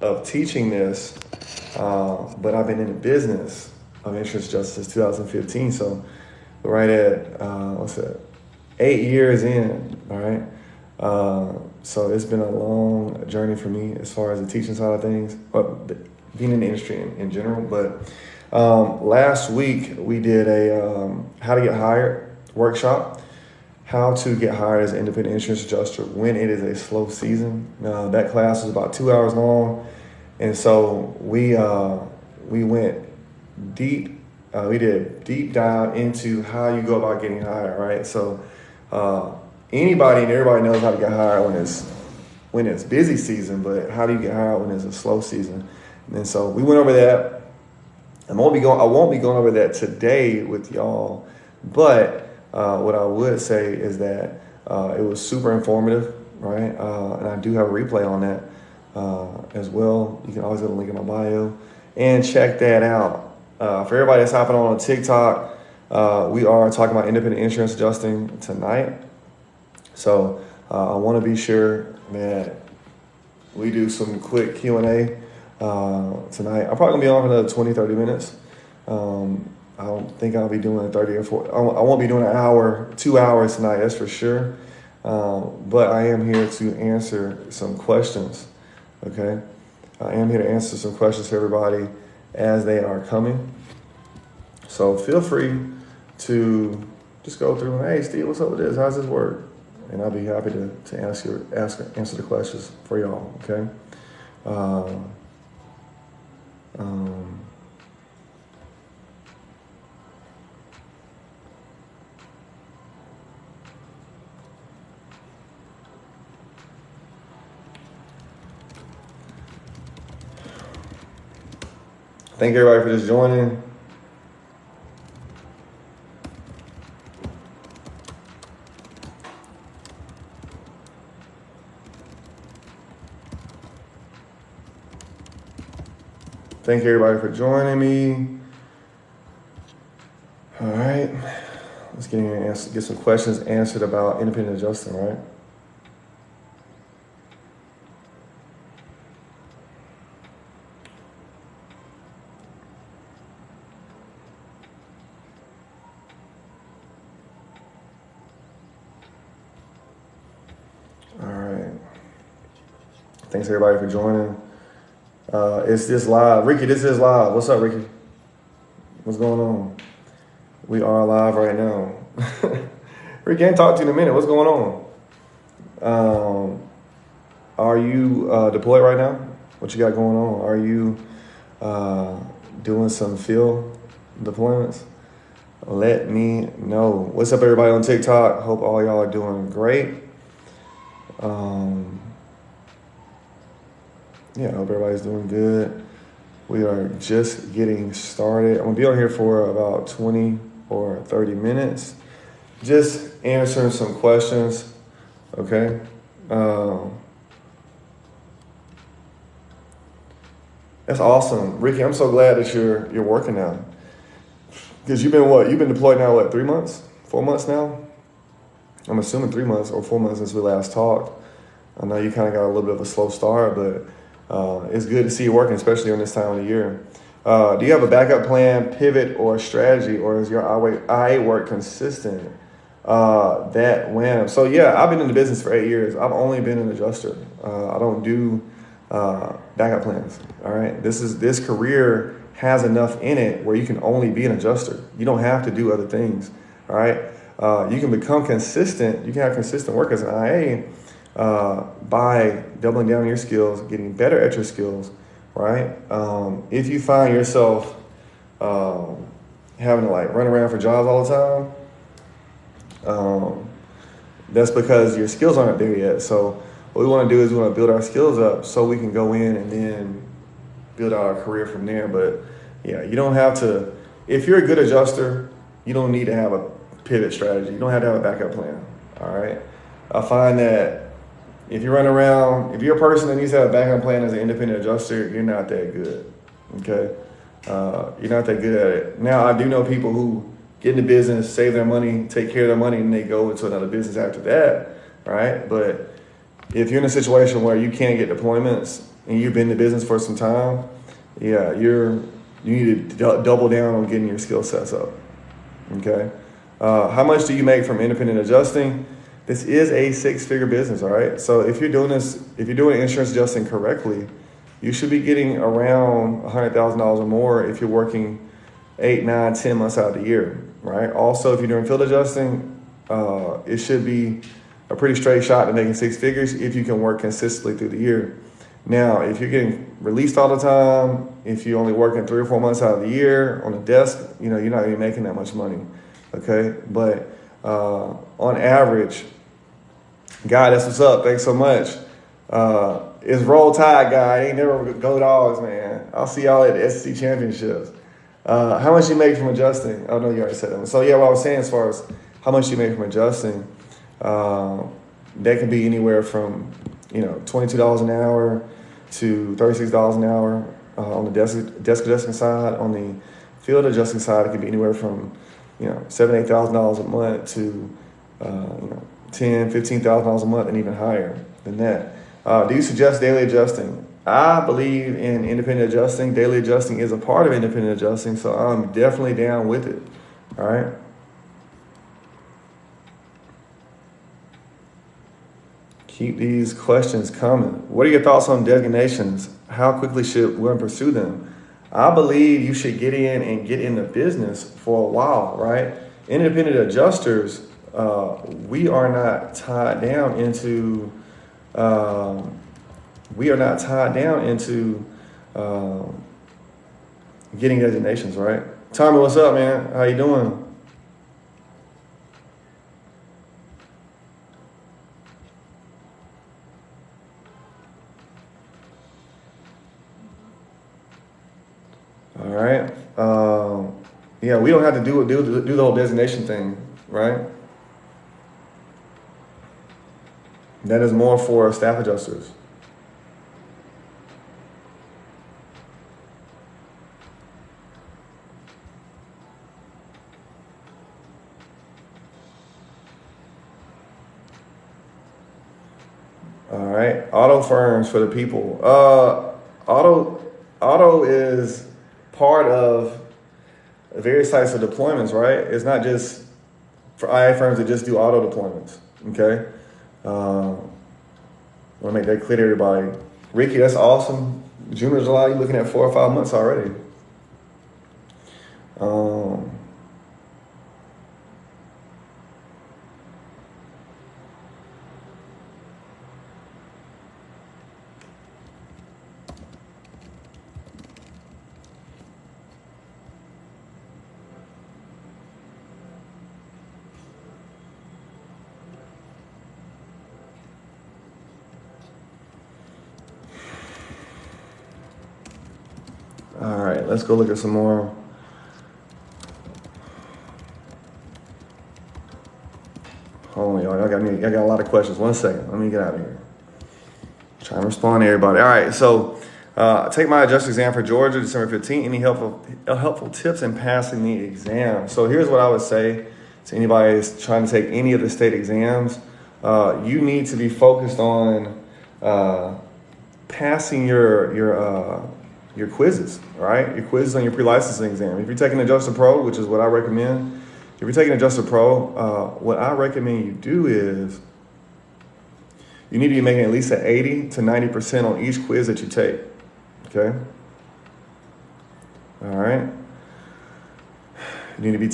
of teaching this, but I've been in the business of insurance justice since 2015. So right at, 8 years in, all right? So it's been a long journey for me as far as the teaching side of things, but being in the industry in general. But last week we did a how to get hired workshop, how to get hired as an independent insurance adjuster when it is a slow season. That class was about 2 hours long, and so we went deep. We did deep dive into how you go about getting hired, right? So anybody and everybody knows how to get hired when it's busy season, but how do you get hired when it's a slow season? And so we went over that. I won't be going over that today with y'all, but what I would say is that it was super informative, right? And I do have a replay on that as well. You can always go to the link in my bio and check that out. For everybody that's hopping on TikTok, we are talking about independent insurance adjusting tonight. So I want to be sure that we do some quick Q&A tonight. I'm probably going to be on for another 20, 30 minutes. I don't think I'll be doing 30 or 40. I won't be doing an hour, 2 hours tonight, that's for sure. But I am here to answer some questions, okay? I am here to answer some questions for everybody as they are coming. So feel free to just go through and, hey, Steve, what's up with this? How's this work? And I'll be happy to answer the questions for y'all, okay? Thank everybody for just joining. Thank everybody for joining me. All right, let's get some questions answered about independent adjusting, right? All right. Thanks everybody for joining. It's this live. Ricky, this is live. What's up, Ricky? What's going on? We are live right now. Ricky, I ain't talked to you in a minute. What's going on? Are you deployed right now? What you got going on? Are you doing some field deployments? Let me know. What's up, everybody on TikTok? Hope all y'all are doing great. Yeah, I hope everybody's doing good. We are just getting started. I'm gonna be on here for about 20 or 30 minutes, just answering some questions, okay? That's awesome. Ricky, I'm so glad that you're working now. Because you've been deployed now, 3 months? 4 months now? I'm assuming 3 months or 4 months since we last talked. I know you kind of got a little bit of a slow start, but it's good to see you working, especially on this time of the year. Do you have a backup plan, pivot, or strategy, or is your IA work consistent? That when? So yeah, I've been in the business for 8 years. I've only been an adjuster. I don't do backup plans. All right, this career has enough in it where you can only be an adjuster. You don't have to do other things. All right, you can become consistent. You can have consistent work as an IA. By doubling down on your skills, getting better at your skills, right? If you find yourself having to run around for jobs all the time, that's because your skills aren't there yet. So what we want to do is we want to build our skills up so we can go in and then build out our career from there. But yeah, you don't have to, if you're a good adjuster, you don't need to have a pivot strategy. You don't have to have a backup plan, all right? I find that if you run around, if you're a person that needs to have a backup plan as an independent adjuster, you're not that good, okay? You're not that good at it. Now, I do know people who get into business, save their money, take care of their money, and they go into another business after that, right? But if you're in a situation where you can't get deployments and you've been in the business for some time, yeah, you need to double down on getting your skill sets up. Okay. How much do you make from independent adjusting? This is a six-figure business, all right? So if you're doing insurance adjusting correctly, you should be getting around $100,000 or more if you're working 8, 9, 10 months out of the year, right? Also, if you're doing field adjusting, it should be a pretty straight shot to making six figures if you can work consistently through the year. Now, if you're getting released all the time, if you're only working 3 or 4 months out of the year on a desk, you're not going to be making that much money, okay? But on average, Guy, that's what's up. Thanks so much. It's Roll Tide, Guy. Ain't never go Dogs, man. I'll see y'all at the SEC Championships. How much you make from adjusting? Oh, no, you already said that. So, yeah, what I was saying as far as how much you make from adjusting, that can be anywhere from, $22 an hour to $36 an hour on the desk adjusting side. On the field adjusting side, it can be anywhere from, $7,000, $8,000 a month to, $10,000, $15,000 a month and even higher than that. Do you suggest daily adjusting? I believe in independent adjusting. Daily adjusting is a part of independent adjusting, so I'm definitely down with it. All right. Keep these questions coming. What are your thoughts on designations? How quickly should one pursue them? I believe you should get in the business for a while, right? Independent adjusters, we are not tied down into getting designations, right? Tommy, what's up, man? How you doing? All right. Yeah, we don't have to do the whole designation thing, right? That is more for staff adjusters. All right. Auto firms for the people. Auto is part of various types of deployments, right? It's not just for IA firms that just do auto deployments, okay? I want to make that clear to everybody. Ricky, that's awesome. June or July, you're looking at 4 or 5 months already. All right, let's go look at some more. Hold on, y'all. I got a lot of questions. 1 second. Let me get out of here. Trying to respond to everybody. All right, so take my adjust exam for Georgia, December 15th. Any helpful tips in passing the exam? So here's what I would say to anybody who's trying to take any of the state exams. You need to be focused on passing your quizzes, all right? Your quizzes on your pre-licensing exam. If you're taking Adjuster Pro, which is what I recommend, if you're taking Adjuster Pro, what I recommend you do is you need to be making at least an 80 to 90% on each quiz that you take, okay? All right? You need to be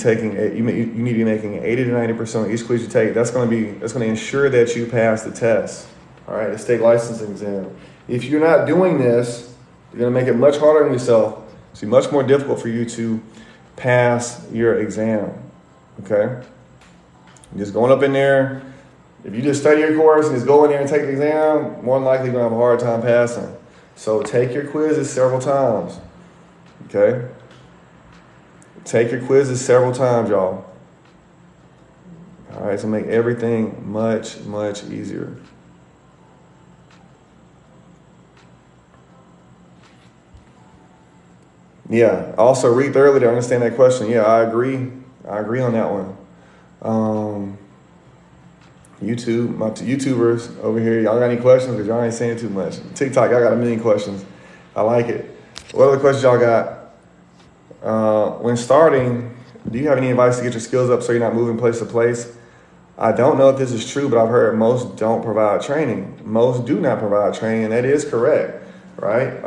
making 80 to 90% on each quiz you take. That's going to ensure that you pass the test, all right, the state licensing exam. If you're not doing this, you're going to make it much harder on yourself. It's going to be much more difficult for you to pass your exam, okay? You're just going up in there. If you just study your course and just go in there and take the exam, more than likely you're going to have a hard time passing. So take your quizzes several times, okay? Take your quizzes several times, y'all. All right, so make everything much, much easier. Yeah, also read thoroughly to understand that question. Yeah, I agree on that one. YouTube, my YouTubers over here, y'all got any questions? Because y'all ain't saying too much. TikTok, y'all got a million questions. I like it. What other questions y'all got? When starting, do you have any advice to get your skills up so you're not moving place to place? I don't know if this is true, but I've heard most don't provide training. Most do not provide training, and that is correct, right?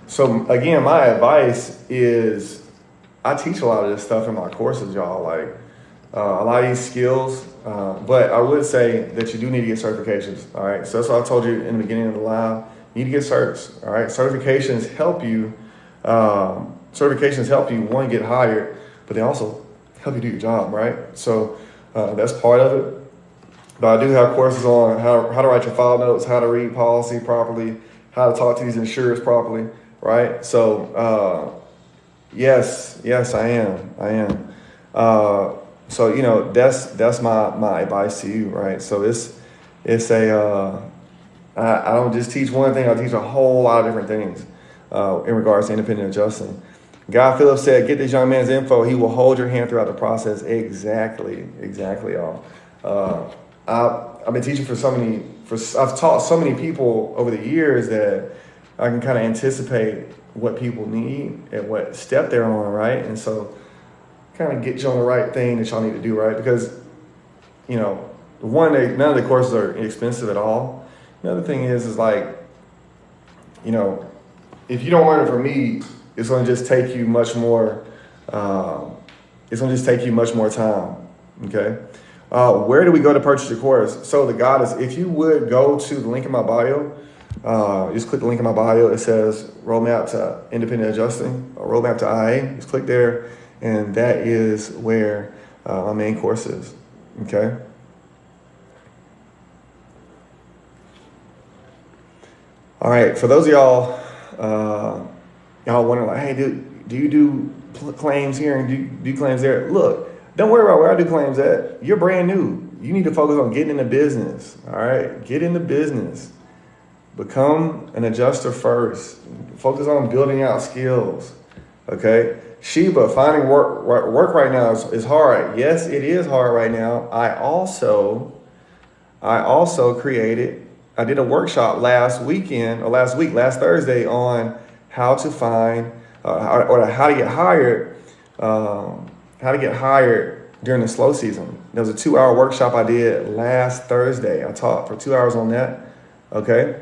So again, my advice is I teach a lot of this stuff in my courses, y'all. Like a lot of these skills, but I would say that you do need to get certifications. All right, so that's what I told you in the beginning of the live. You need to get certs. All right, certifications help you. One, get hired, but they also help you do your job, right? So that's part of it. But I do have courses on how to write your file notes, how to read policy properly, how to talk to these insurers properly, right? So yes, I am. So that's my advice to you, right? So it's I don't just teach one thing. I teach a whole lot of different things in regards to independent adjusting. Guy Phillips said, "Get this young man's info. He will hold your hand throughout the process." Exactly, y'all. I've been teaching I've taught so many people over the years that I can kind of anticipate what people need and what step they're on, right? And so kind of get you on the right thing that y'all need to do, right? Because, none of the courses are expensive at all. Another thing is like, if you don't learn it from me, it's going to just take you much more. It's going to just take you much more time. Okay. Where do we go to purchase your course? So if you would go to the link in my bio, just click the link in my bio. It says Roadmap to Independent Adjusting or Roadmap to IA. Just click there, and that is where my main course is. Okay. All right. For those of y'all, y'all wondering like, hey, do you do claims here and do you claims there? Look, don't worry about where I do claims at. You're brand new. You need to focus on getting into business. All right, get into business. Become an adjuster first. Focus on building out skills. Okay, Sheba, finding work right now is hard. Yes, it is hard right now. I also I did a workshop last Thursday on how to find how to get hired. How to get hired during the slow season. There was a 2-hour workshop I did last Thursday. I taught for 2 hours on that. Okay.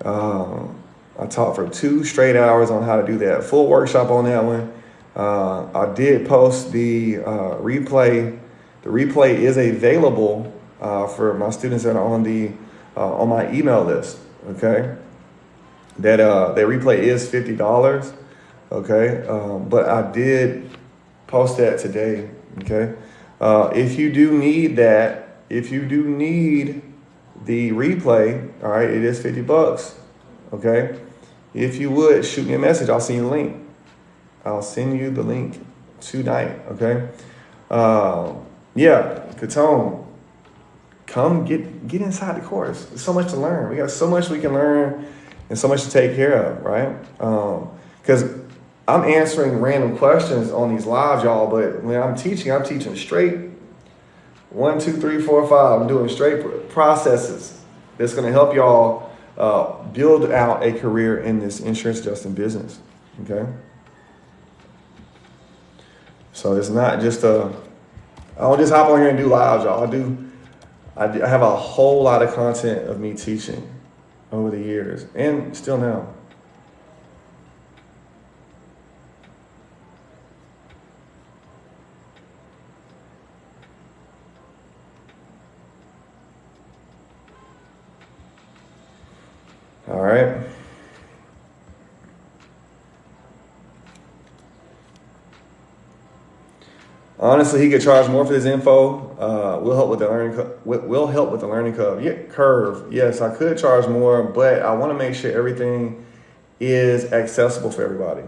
I taught for 2 straight hours on how to do that. Full workshop on that one. I did post the replay. The replay is available for my students that are on my email list. Okay. That replay is $50. Okay. But I did post that today, okay? If you do need the replay, all right, it is $50, okay? If you would, shoot me a message. I'll send you the link. I'll send you the link tonight, okay? Katone, come get inside the course. There's so much to learn. We got so much we can learn and so much to take care of, right? Because I'm answering random questions on these lives, y'all, but when I'm teaching straight 1, 2, 3, 4, 5. I'm doing straight processes that's going to help y'all build out a career in this insurance adjusting business, okay? So it's not just I don't just hop on here and do lives, y'all. I have a whole lot of content of me teaching over the years and still now. All right. Honestly, he could charge more for this info. We'll help with the learning curve. Yes, I could charge more, but I want to make sure everything is accessible for everybody.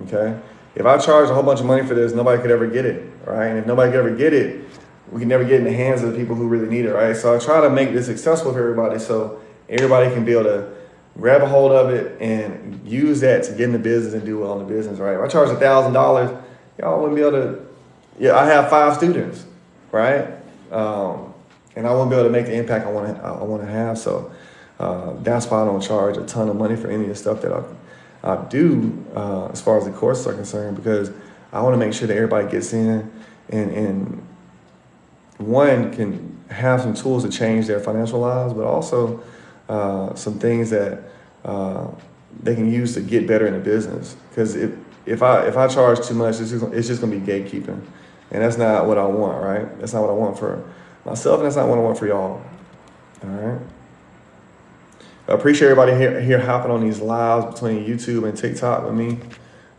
Okay. If I charge a whole bunch of money for this, nobody could ever get it, right? And if nobody could ever get it, we can never get in the hands of the people who really need it, right? So I try to make this accessible for everybody so everybody can be able to grab a hold of it and use that to get in the business and do well in the business, right? If I charge $1,000, y'all wouldn't be able to, I have 5 students, right? and I won't be able to make the impact I want to have. So that's why I don't charge a ton of money for any of the stuff that I do as far as the courses are concerned, because I want to make sure that everybody gets in and one can have some tools to change their financial lives, but also some things that they can use to get better in the business. Because if I charge too much, it's just going to be gatekeeping, and that's not what I want, right? That's not what I want for myself, and that's not what I want for y'all. All right. I appreciate everybody here hopping on these lives between YouTube and TikTok with me.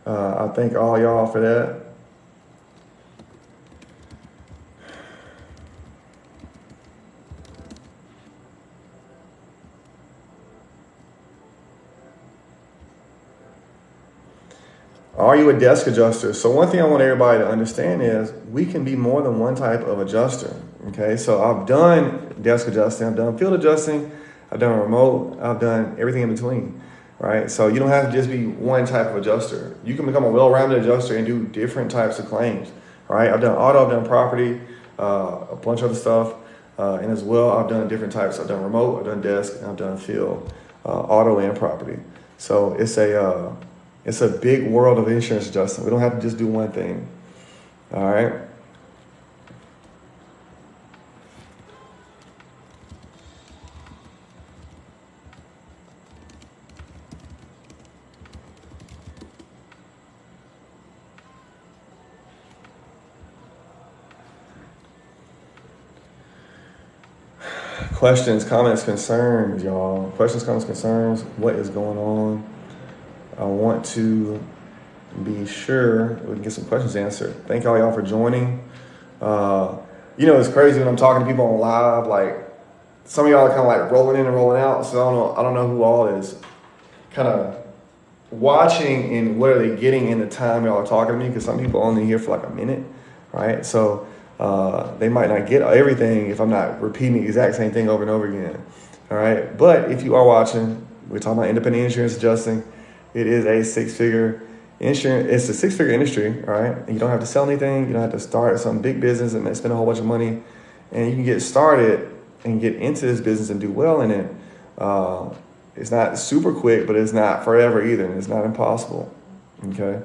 I thank all y'all for that. Are you a desk adjuster? So one thing I want everybody to understand is we can be more than one type of adjuster. Okay, so I've done desk adjusting, I've done field adjusting, I've done remote, I've done everything in between, right? So you don't have to just be one type of adjuster. You can become a well-rounded adjuster and do different types of claims, right? I've done auto, I've done property, a bunch of other stuff, and as well, I've done different types. I've done remote, I've done desk, and I've done field, auto and property. So it's a big world of insurance adjusting. We don't have to just do one thing. All right. Questions, comments, concerns, y'all. Questions, comments, concerns. What is going on? I want to be sure we can get some questions answered. Thank all y'all for joining. It's crazy when I'm talking to people on live, like some of y'all are kind of like rolling in and rolling out. So I don't know who all is kind of watching and what are they getting in the time y'all are talking to me, because some people only here for like a minute, right? So they might not get everything if I'm not repeating the exact same thing over and over again. All right. But if you are watching, we're talking about independent insurance adjusting. It is a six-figure insurance. It's a six-figure industry, all right? And you don't have to sell anything. You don't have to start some big business and spend a whole bunch of money. And you can get started and get into this business and do well in it. It's not super quick, but it's not forever either, and it's not impossible, okay?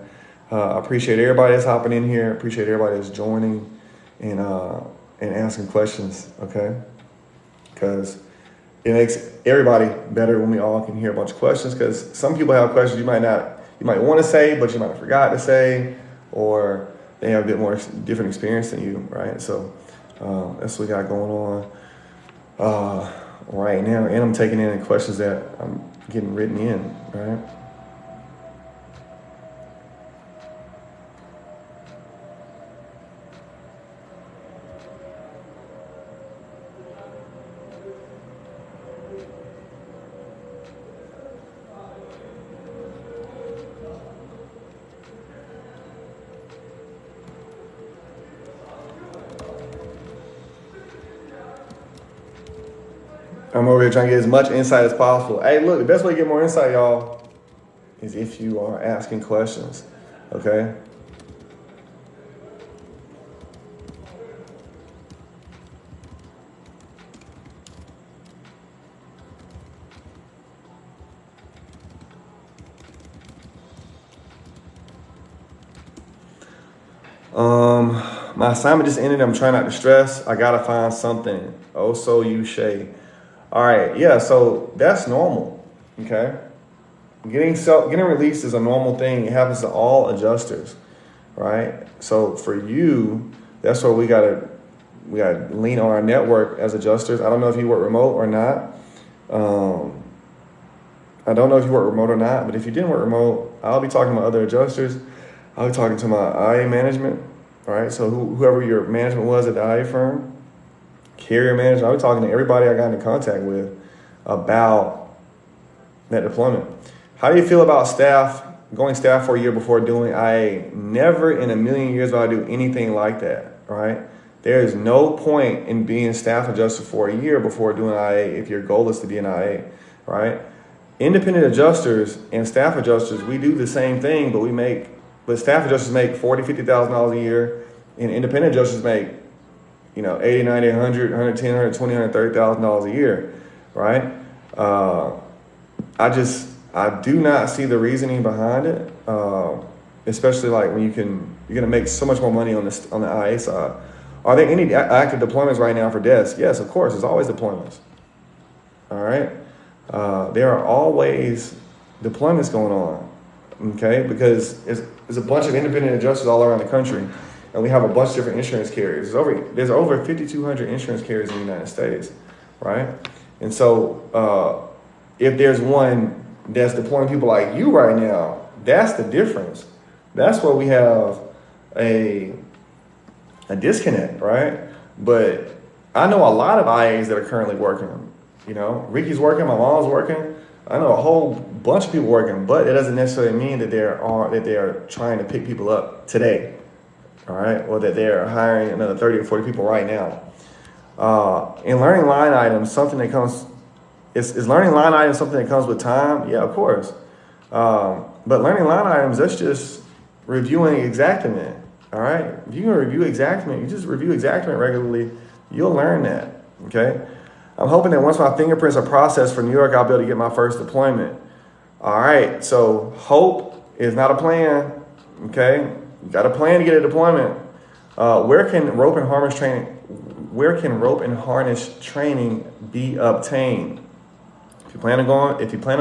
I appreciate everybody that's hopping in here. I appreciate everybody that's joining and asking questions, okay? Because it makes everybody better when we all can hear a bunch of questions, because some people have questions you might want to say, but you might have forgot to say, or they have a bit more different experience than you, right? So that's what we got going on right now. And I'm taking in questions that I'm getting written in, right? I'm over here trying to get as much insight as possible. Hey, look, the best way to get more insight, y'all, is if you are asking questions, okay? My assignment just ended. I'm trying not to stress. I gotta find something. Oh, so you Shay. All right, yeah, so that's normal, okay? Getting released is a normal thing. It happens to all adjusters, right? So for you, that's where we gotta lean on our network as adjusters. I don't know if you work remote or not. I don't know if you work remote or not, but if you didn't work remote, I'll be talking to other adjusters. I'll be talking to my IA management, right? So whoever your management was at the IA firm, carrier manager, I'll be talking to everybody I got into contact with about that deployment. How do you feel about going staff for a year before doing IA? Never in a million years will I do anything like that, right? There is no point in being staff adjuster for a year before doing IA if your goal is to be an IA, right? Independent adjusters and staff adjusters, we do the same thing, but staff adjusters make $40,000, $50,000 a year, and independent adjusters make, $80, $90, $100, $110, $120, $130,000 a year, right? I do not see the reasoning behind it, especially like when you're gonna make so much more money on the IA side. Are there any active deployments right now for desk? Yes, of course. There's always deployments. All right. There are always deployments going on. Okay, because there's a bunch of independent adjusters all around the country, and we have a bunch of different insurance carriers. There's over 5,200 insurance carriers in the United States, right? And so if there's one that's deploying people like you right now, that's the difference. That's where we have a disconnect, right? But I know a lot of IAs that are currently working. Ricky's working, my mom's working. I know a whole bunch of people working, but it doesn't necessarily mean that they are trying to pick people up today, all right? Or that they're hiring another 30 or 40 people right now. In learning line items, is learning line items something that comes with time? Yeah, of course. But learning line items, that's just reviewing Exactament, all right? If you can review Exactament, you just review Exactament regularly, you'll learn that, okay? I'm hoping that once my fingerprints are processed for New York, I'll be able to get my first deployment. All right, so hope is not a plan, okay? You got a plan to get a deployment. Where can rope and harness training be obtained? If you plan on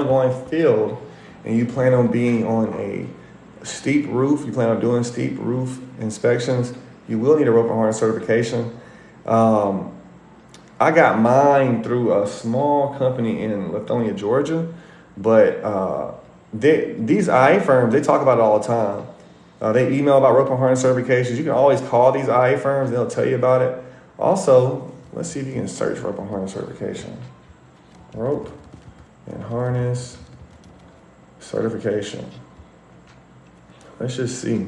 going field and you plan on being on a steep roof, you plan on doing steep roof inspections, you will need a rope and harness certification. I got mine through a small company in Lithonia, Georgia, but these IA firms, they talk about it all the time. They email about rope and harness certifications. You can always call these IA firms, they'll tell you about it. Also, let's see if you can search rope and harness certification. Rope and harness certification. Let's just see.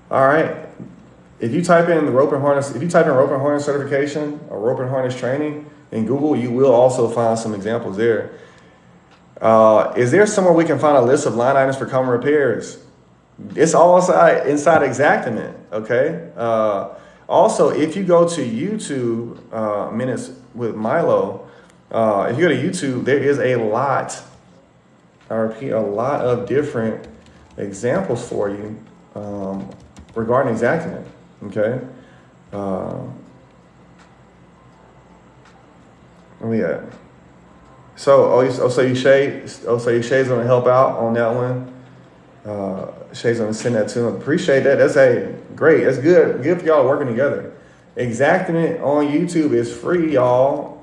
All right. If you type in rope and harness certification or rope and harness training in Google, you will also find some examples there. Is there somewhere we can find a list of line items for common repairs? It's all inside Exactament, okay? Also, if you go to YouTube, Minutes with Milo, if you go to YouTube, there is a lot of different examples for you regarding Exactament. Okay. Where we at? So Shay's gonna help out on that one. Shay's gonna send that to him. Appreciate that. That's great. That's good. Good for y'all working together. Exactament on YouTube is free, y'all.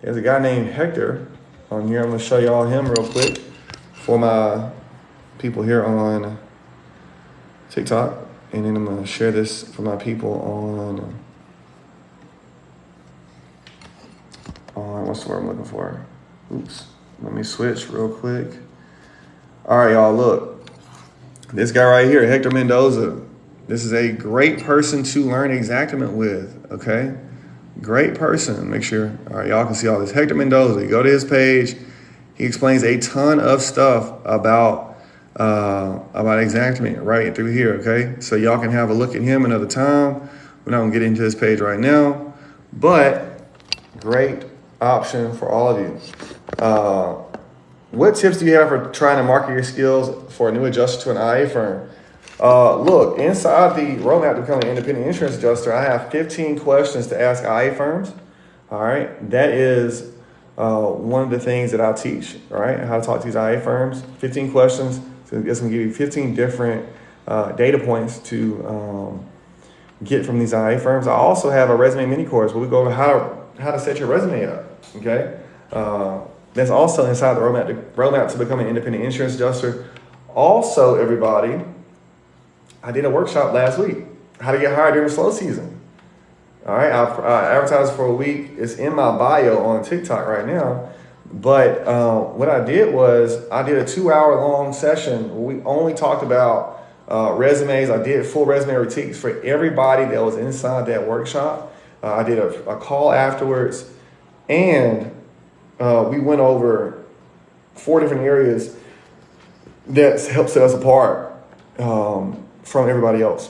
There's a guy named Hector on here. I'm gonna show y'all him real quick for my people here on TikTok. And then I'm going to share this for my people on what's the word I'm looking for? Oops. Let me switch real quick. All right, y'all, look. This guy right here, Hector Mendoza. This is a great person to learn Exactament with, okay? Great person. Make sure, all right, y'all can see all this. Hector Mendoza, you go to his page. He explains a ton of stuff about Exactament right through here, okay? So y'all can have a look at him another time. We're not gonna get into his page right now, but great option for all of you. What tips do you have for trying to market your skills for a new adjuster to an IA firm? Look, inside the roadmap to becoming an independent insurance adjuster, I have 15 questions to ask IA firms. All right, that is one of the things that I teach, all right? How to talk to these IA firms, 15 questions. So it's going to give you 15 different data points to get from these IA firms. I also have a resume mini course where we go over how to set your resume up, okay? That's also inside the roadmap to become an independent insurance adjuster. Also, everybody, I did a workshop last week, how to get hired during the slow season. All right, I advertised for a week. It's in my bio on TikTok right now. But what I did was I did a 2-hour-long session where we only talked about resumes. I did full resume critiques for everybody that was inside that workshop. I did a call afterwards, and we went over 4 different areas that help set us apart from everybody else.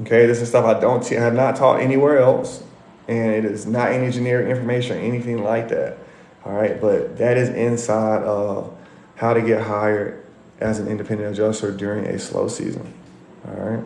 Okay, this is stuff I have not taught anywhere else, and it is not any generic information or anything like that. All right, but that is inside of how to get hired as an independent adjuster during a slow season. All right.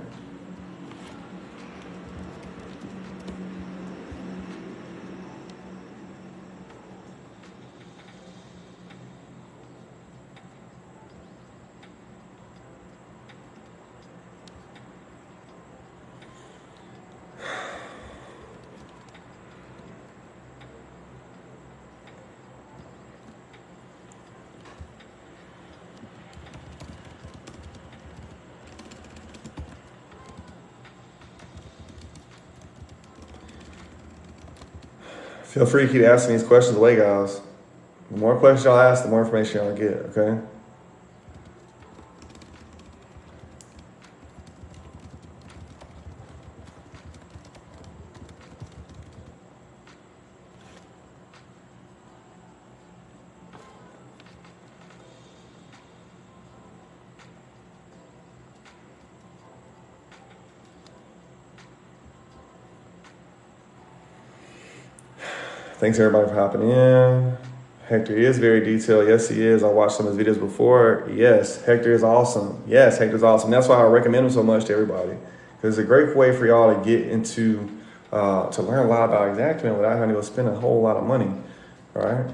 Feel free to keep asking these questions away, guys. The more questions y'all ask, the more information y'all get, okay? Thanks everybody for hopping in. Hector is very detailed. Yes, he is. I watched some of his videos before. Yes, Hector is awesome. Yes, Hector's awesome. That's why I recommend him so much to everybody. Because it's a great way for y'all to get into, to learn a lot about Exactman without having to go spend a whole lot of money. All right.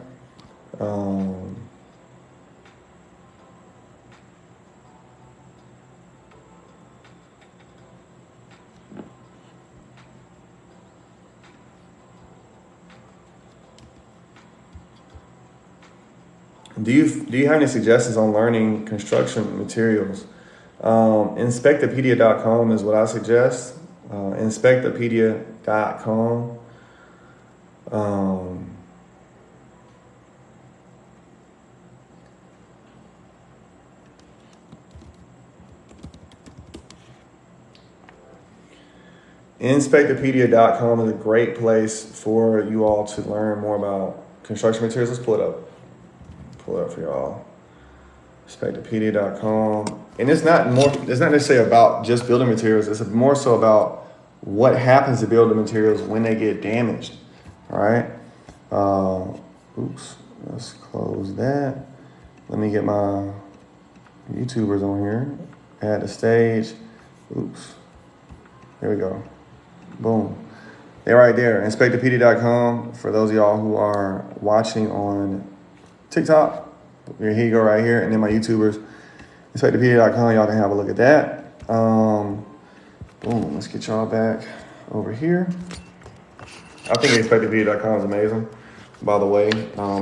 Do you have any suggestions on learning construction materials? Inspectopedia.com is what I suggest. Inspectopedia.com. Inspectopedia.com is a great place for you all to learn more about construction materials. Let's pull it up. Pull it up for y'all. Inspectopedia.com. And it's not necessarily about just building materials. It's more so about what happens to building materials when they get damaged. All right. Oops. Let's close that. Let me get my YouTubers on here. Add the stage. Oops. There we go. Boom. They're right there. Inspectopedia.com. For those of y'all who are watching on TikTok, here you go right here. And then my YouTubers, Inspectopedia.com, y'all can have a look at that. Boom. Let's get y'all back over here. I think Inspectopedia.com is amazing, by the way.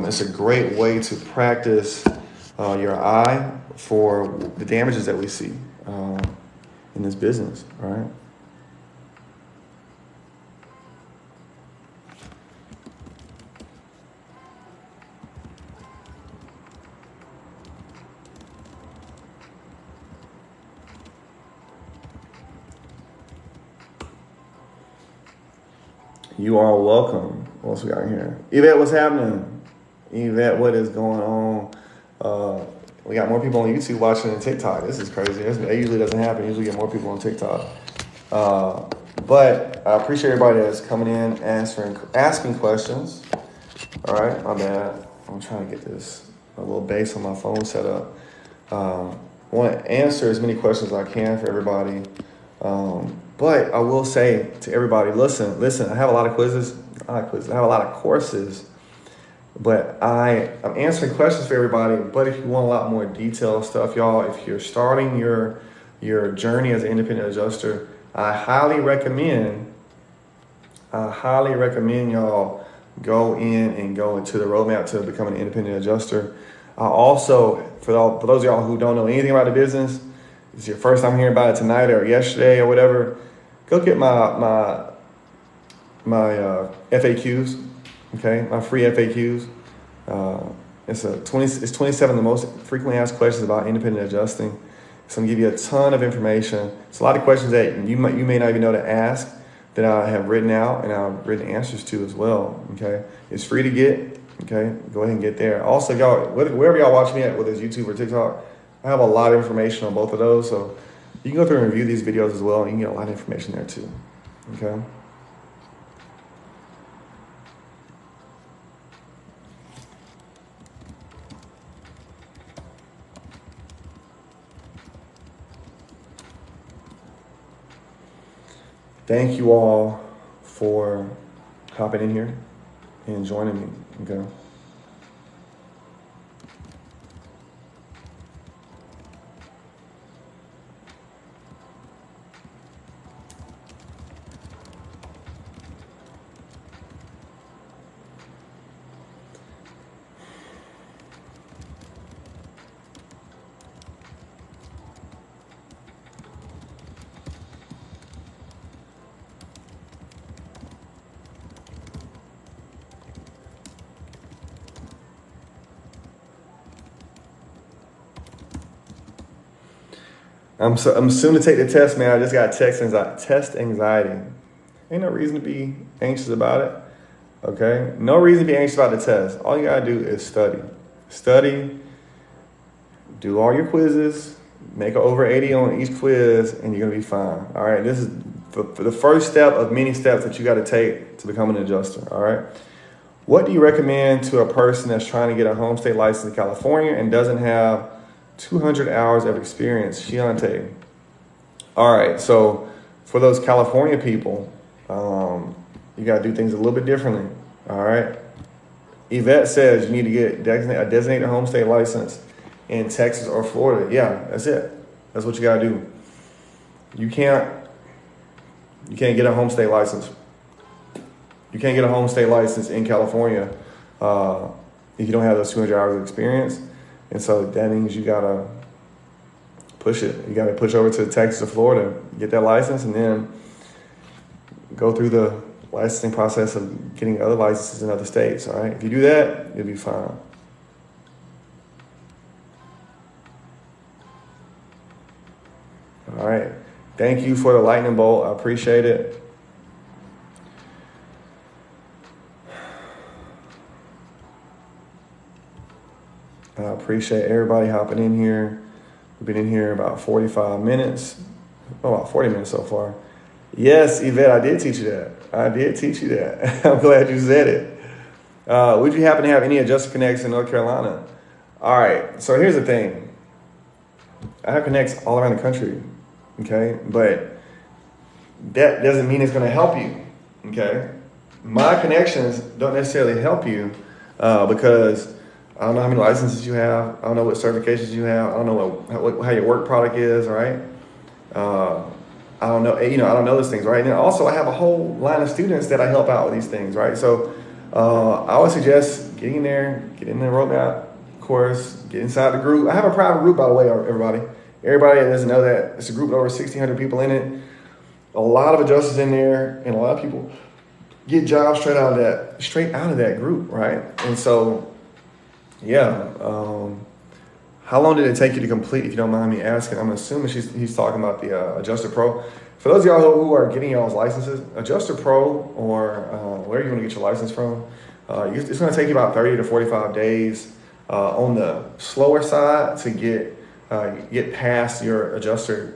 It's a great way to practice your eye for the damages that we see in this business, all right? You are welcome. What else we got here? Yvette, what's happening? Yvette, what is going on? We got more people on YouTube watching than TikTok. This is crazy. That usually doesn't happen. You usually get more people on TikTok. But I appreciate everybody that's coming in, asking questions. All right, my bad. I'm trying to get a little bass on my phone set up. I want to answer as many questions as I can for everybody. But I will say to everybody, listen, I have a lot of quizzes. I have a lot of courses, but I'm answering questions for everybody. But if you want a lot more detailed stuff, y'all, if you're starting your journey as an independent adjuster, I highly recommend y'all go in and go into the roadmap to become an independent adjuster. I also, for those of y'all who don't know anything about the business, it's your first time hearing about it tonight or yesterday or whatever, go get my FAQs, okay? My free FAQs. It's 27 of the most frequently asked questions about independent adjusting. It's gonna give you a ton of information. It's a lot of questions that you may not even know to ask that I have written out and I've written answers to as well, okay? It's free to get, okay? Go ahead and get there. Also, y'all, wherever y'all watch me at, whether it's YouTube or TikTok, I have a lot of information on both of those, so You can go through and review these videos as well, and you can get a lot of information there too. Okay. Thank you all for hopping in here and joining me. Okay. I'm soon to take the test, man. I just got test anxiety. Ain't no reason to be anxious about it. Okay? No reason to be anxious about the test. All you gotta do is study. Study, do all your quizzes, make an over 80 on each quiz, and you're gonna be fine. All right? This is for the first step of many steps that you gotta take to become an adjuster. All right? What do you recommend to a person that's trying to get a home state license in California and doesn't have 200 hours of experience? Shiante. All right, so for those California people, you got to do things a little bit differently. All right. Yvette says you need to get a designated home state license in Texas or Florida. Yeah, that's it. That's what you got to do. You can't get a home state license. You can't get a home state license in California if you don't have those 200 hours of experience. And so that means you got to push it. You got to push over to Texas or Florida, get that license, and then go through the licensing process of getting other licenses in other states. All right. If you do that, you'll be fine. All right. Thank you for the lightning bolt. I appreciate it. I appreciate everybody hopping in here. We've been in here about 45 minutes. Oh, about 40 minutes so far. Yes, Yvette, I did teach you that. I did teach you that. I'm glad you said it. Would you happen to have any adjuster connects in North Carolina? All right, so here's the thing. I have connects all around the country, okay? But that doesn't mean it's gonna help you, okay? My connections don't necessarily help you because I don't know how many licenses you have. I don't know what certifications you have. I don't know how your work product is, right? I don't know, I don't know those things, right? And then also I have a whole line of students that I help out with these things, right? So I would suggest getting in there, get in the roadmap course, get inside the group. I have a private group, by the way, everybody. Everybody that doesn't know that, it's a group with over 1,600 people in it. A lot of adjusters in there, and a lot of people get jobs straight out of that group, right? And so, yeah. How long did it take you to complete, if you don't mind me asking? I'm assuming he's talking about the Adjuster Pro. For those of y'all who are getting y'all's licenses, Adjuster Pro or where you want to get your license from, it's going to take you about 30 to 45 days on the slower side to get past your adjuster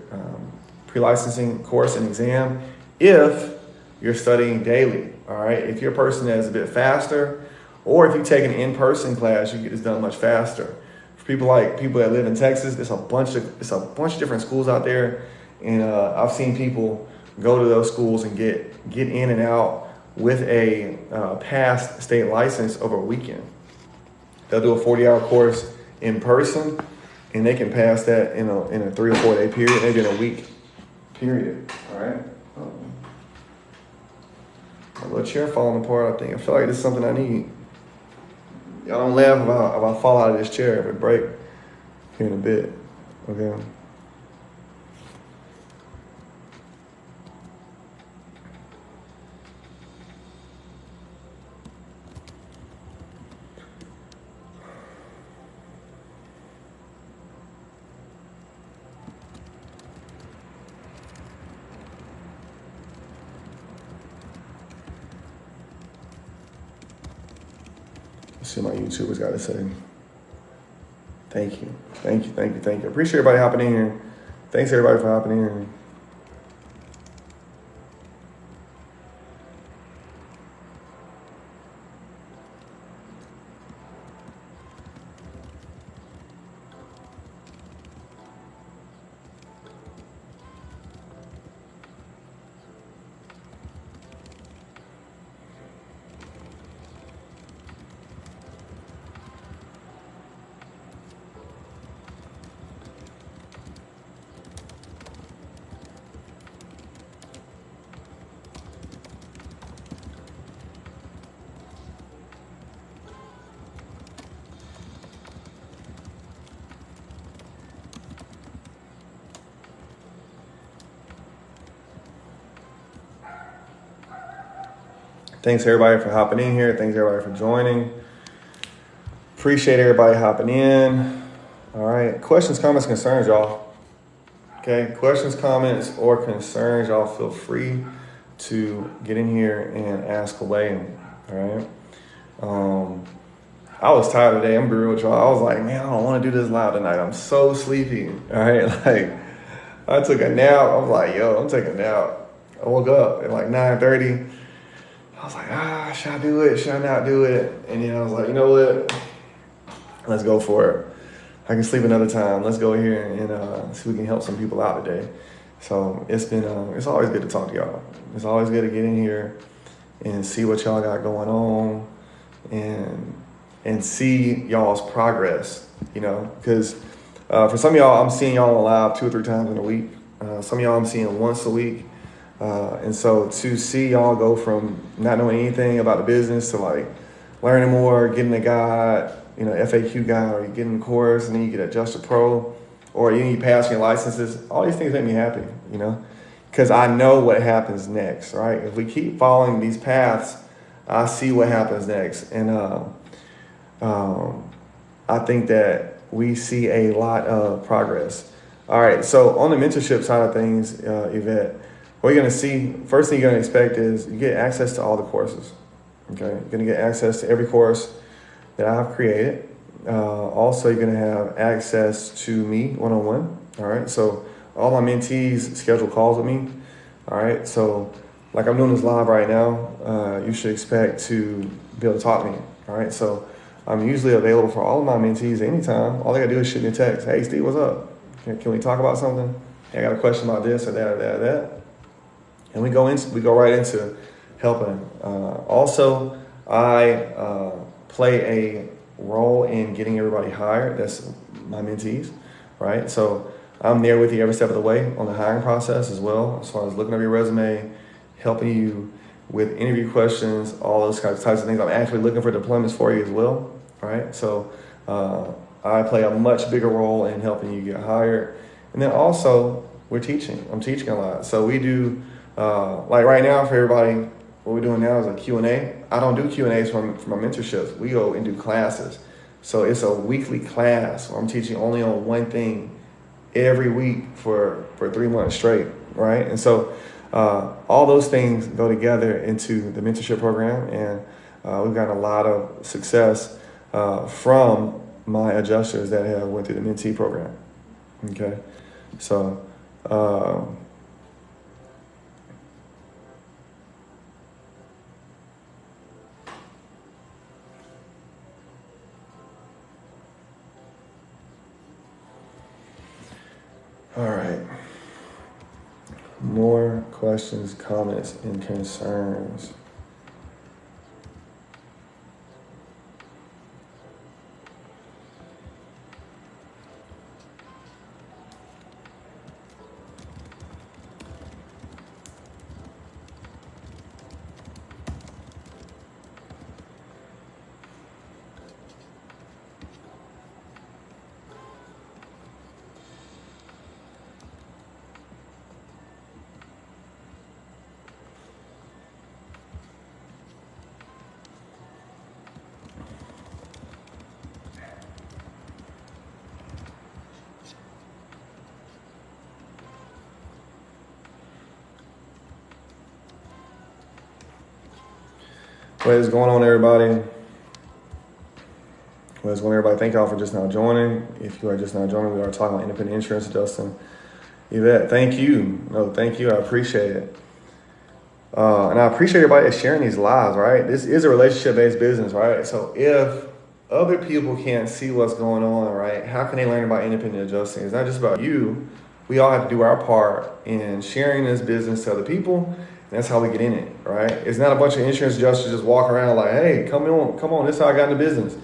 pre-licensing course and exam if you're studying daily, all right? If you're a person that is a bit faster, or if you take an in-person class, you get this done much faster. For people that live in Texas, it's a bunch of different schools out there, and I've seen people go to those schools and get in and out with a past state license over a weekend. They'll do a 40-hour course in person, and they can pass that in a 3 or 4 day period, maybe in a week period. All right. My little chair falling apart. I feel like this is something I need. Y'all don't laugh if I fall out of this chair if it break here in a bit, okay? Let's see what my YouTubers got to say. Thank you. Appreciate everybody hopping in here. Thanks everybody for hopping in. Thanks everybody for hopping in here. Thanks everybody for joining. Appreciate everybody hopping in. All right. Questions, comments, concerns, y'all. Okay. Questions, comments, or concerns, y'all feel free to get in here and ask away. All right. I was tired today. I'm gonna be real with y'all. I was like, man, I don't want to do this live tonight. I'm so sleepy. All right. Like, I took a nap. I was like, yo, I'm taking a nap. I woke up at like 9:30. I was like, should I do it? Should I not do it? And then I was like, you know what? Let's go for it. I can sleep another time. Let's go here and see if we can help some people out today. So it's always good to talk to y'all. It's always good to get in here and see what y'all got going on and see y'all's progress, you know, because for some of y'all, I'm seeing y'all live 2 or 3 times in a week. Some of y'all I'm seeing once a week. And so to see y'all go from not knowing anything about the business to like learning more, getting a guide, you know, FAQ guide, or you get in the course and then you get Adjuster Pro, or you pass your licenses, all these things make me happy, you know, because I know what happens next, right? If we keep following these paths, I see what happens next. And I think that we see a lot of progress. All right, so on the mentorship side of things, Yvette, what you're going to see, first thing you're going to expect is you get access to all the courses, okay? You're going to get access to every course that I've created. Also, you're going to have access to me one-on-one, all right? So all my mentees schedule calls with me, all right? So like I'm doing this live right now, you should expect to be able to talk to me, all right? So I'm usually available for all of my mentees anytime. All they got to do is shoot me a text. Hey, Steve, what's up? Can we talk about something? Hey, I got a question about this or that or that or that. And we go right into helping. Also, I play a role in getting everybody hired. That's my mentees, right? So I'm there with you every step of the way on the hiring process as well, as far as looking over your resume, helping you with interview questions, all those types of things. I'm actually looking for deployments for you as well, right? So I play a much bigger role in helping you get hired. And then also, I'm teaching a lot. So we do, like right now for everybody, what we're doing now is a Q&A. I don't do Q&As for my mentorships. We go and do classes. So it's a weekly class where I'm teaching only on one thing every week for 3 months straight, right? And so all those things go together into the mentorship program, and we've gotten a lot of success from my adjusters that have went through the mentee program, okay? So all right. More questions, comments, and concerns. What is going on, everybody? What is going on, everybody? Thank y'all for just now joining. If you are just now joining, we are talking about independent insurance adjusting. Yvette, thank you. No, thank you. I appreciate it. And I appreciate everybody that's sharing these lives, right? This is a relationship-based business, right? So if other people can't see what's going on, right, how can they learn about independent adjusting? It's not just about you. We all have to do our part in sharing this business to other people. And that's how we get in it, right? It's not a bunch of insurance adjusters just walking around like, hey, come on, this is how I got into business.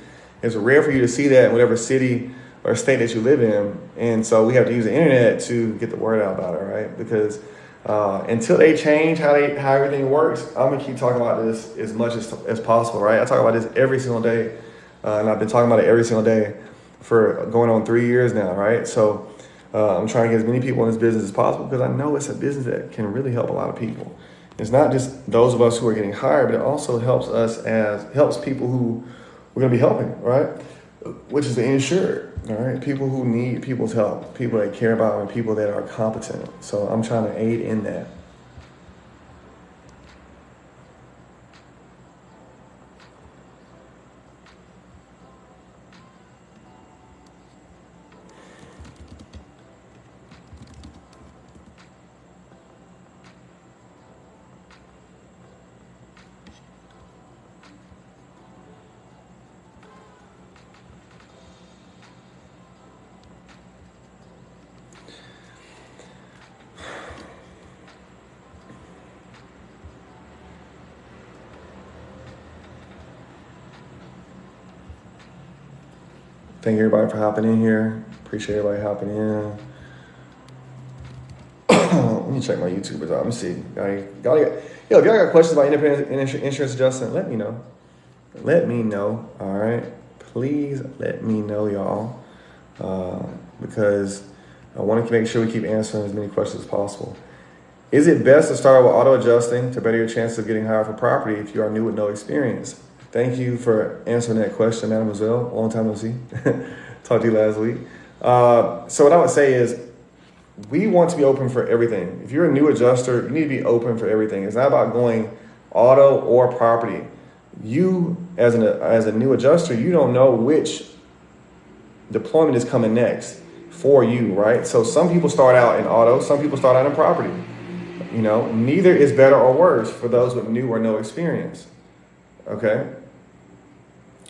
It's rare for you to see that in whatever city or state that you live in. And so we have to use the internet to get the word out about it, right? Because until they change how everything works, I'm gonna keep talking about this as much as possible, right? I talk about this every single day, and I've been talking about it every single day for going on 3 years now, right? So I'm trying to get as many people in this business as possible because I know it's a business that can really help a lot of people. It's not just those of us who are getting hired, but it also helps people who we're gonna be helping, right? Which is the insured. All right, people who need people's help, people that care about them, and people that are competent. So I'm trying to aid in that. Thank everybody for hopping in here. Appreciate everybody hopping in. Let me check my YouTubers out. Let me see. If y'all got questions about independent insurance adjusting, let me know. Let me know. All right. Please let me know, y'all. Because I want to make sure we keep answering as many questions as possible. Is it best to start with auto adjusting to better your chances of getting hired for property if you are new with no experience? Thank you for answering that question, mademoiselle. Long time no see. Talked to you last week. So what I would say is we want to be open for everything. If you're a new adjuster, you need to be open for everything. It's not about going auto or property. You, as a new adjuster, you don't know which deployment is coming next for you, right? So some people start out in auto, some people start out in property. You know, neither is better or worse for those with new or no experience. Okay?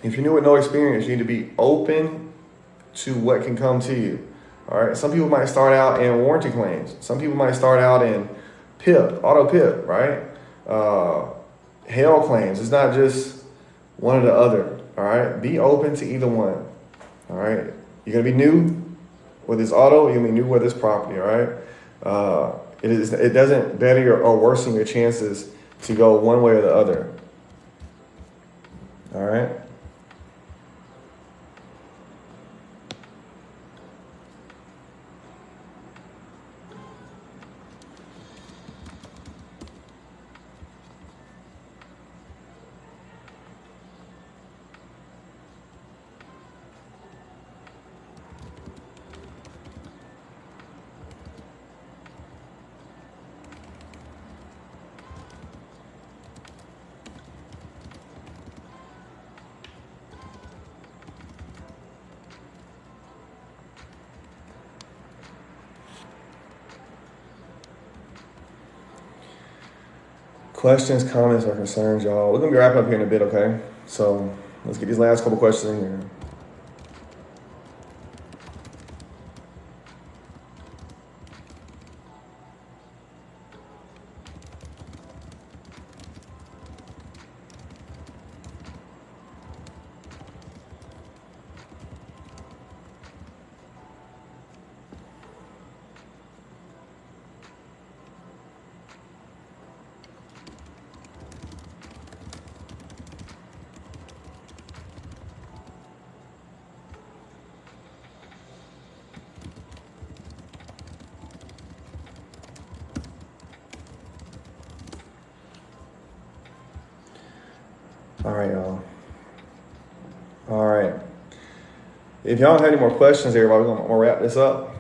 If you're new with no experience, you need to be open to what can come to you. All right? Some people might start out in warranty claims. Some people might start out in PIP, auto PIP, right? Hail claims. It's not just one or the other. All right? Be open to either one. All right? You're going to be new with this auto. You're going to be new with this property. All right? It doesn't better or worsen your chances to go one way or the other. All right. Questions, comments, or concerns, y'all. We're going to be wrapping up here in a bit, okay? So let's get these last couple questions in here. All right, y'all. All right. If y'all don't have any more questions, everybody, we're gonna wrap this up.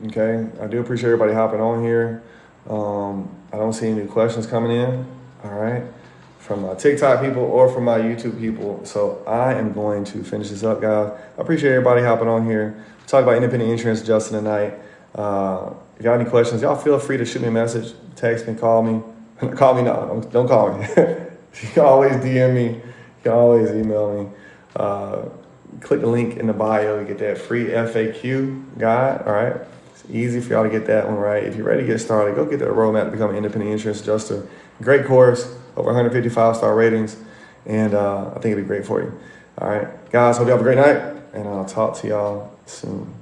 Okay. I do appreciate everybody hopping on here. I don't see any new questions coming in. All right. From my TikTok people or from my YouTube people. So I am going to finish this up, guys. I appreciate everybody hopping on here. Talk about independent insurance adjusting tonight. If y'all have any questions, y'all feel free to shoot me a message, text me, call me. Call me, no, don't call me. You can always DM me. You can always email me. Click the link in the bio to get that free FAQ guide, all right? It's easy for y'all to get that one right. If you're ready to get started, go get the roadmap to become an independent insurance adjuster. Great course, over 155-star ratings, and I think it'll be great for you. All right, guys, hope you have a great night, and I'll talk to y'all soon.